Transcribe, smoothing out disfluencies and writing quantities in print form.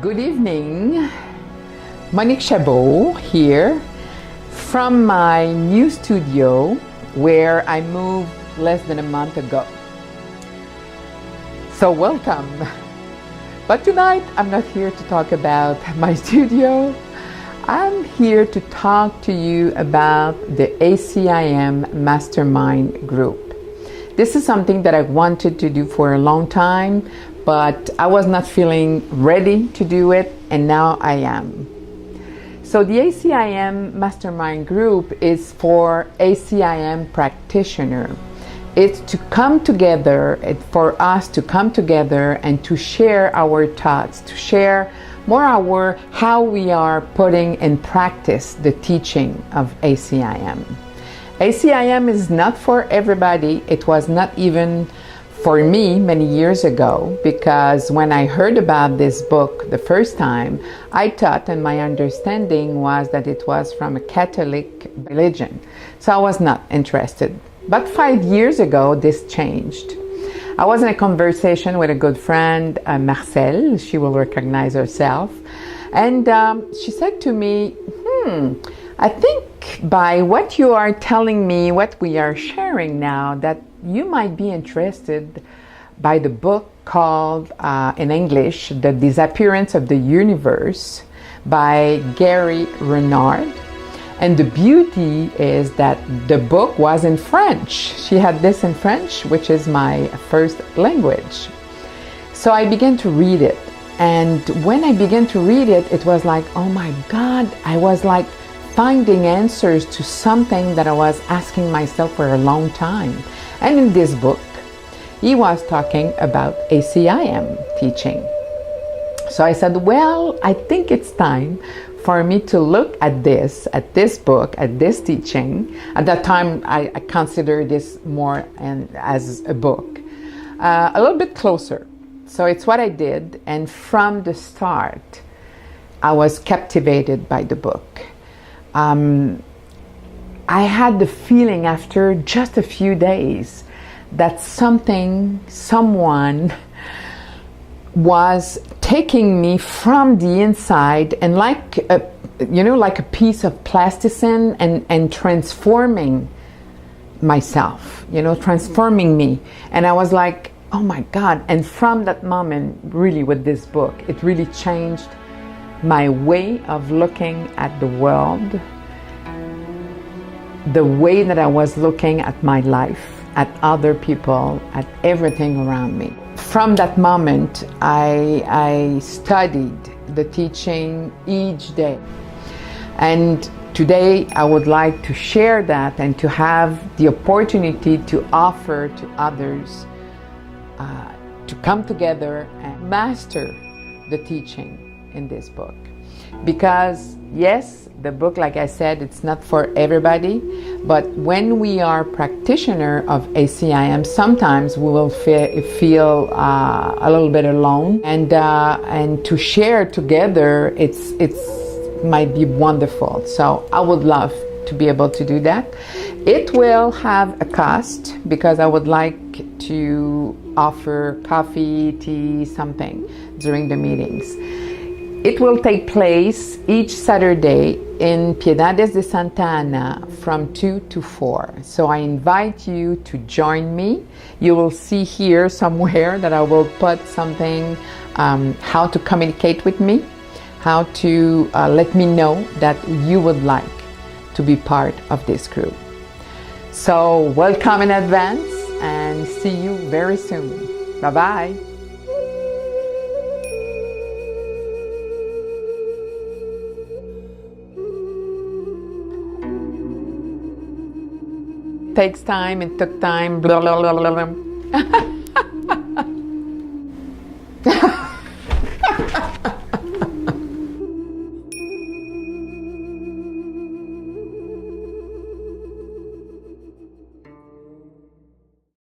Good evening, Monique Chabot here from my new studio where I moved less than a month ago. So welcome. But tonight I'm not here to talk about my studio. I'm here to talk to you about the ACIM Mastermind group. This is something that I wanted to do for a long time, but I was not feeling ready to do it, and now I am. So the ACIM Mastermind group is for ACIM practitioner. It's to come together, for us to come together and to share our thoughts, to share more how we are putting in practice the teaching of ACIM. ACIM is not for everybody. It was not even for me many years ago, because when I heard about this book the first time, I thought, and my understanding was that it was from a Catholic religion. So I was not interested. But 5 years ago, this changed. I was in a conversation with a good friend, Marcel. She will recognize herself. And she said to me, I think by what you are telling me, what we are sharing now, that you might be interested by the book called, in English, The Disappearance of the Universe by Gary Renard. And the beauty is that the book was in French. She had this in French, which is my first language. So I began to read it. And when I began to read it, it was like, oh my God, I was like finding answers to something that I was asking myself for a long time. And in this book, he was talking about ACIM teaching. So I said, well, I think it's time for me to look at this book, at this teaching. At that time, I considered this more as a book, a little bit closer. So it's what I did. And from the start, I was captivated by the book. I had the feeling after just a few days that someone was taking me from the inside and like a piece of plasticine and transforming myself, transforming me. And I was like, oh my God. And from that moment, really with this book, it really changed my way of looking at the world, the way that I was looking at my life, at other people, at everything around me. From that moment, I studied the teaching each day. And today I would like to share that and to have the opportunity to offer to others to come together and master the teaching in this book. Because yes, the book, like I said, it's not for everybody, but when we are practitioner of ACIM, sometimes we will feel a little bit alone, and to share together, it's might be wonderful. So I would love to be able to do that. It will have a cost, because I would like to offer coffee, tea, something during the meetings. It will take place each Saturday in Piedades de Santa Ana from 2 to 4. So I invite you to join me. You will see here somewhere that I will put something, how to communicate with me, how to let me know that you would like to be part of this group. So welcome in advance and see you very soon. Bye-bye. Takes time, it took time, blah, blah, blah, blah, blah.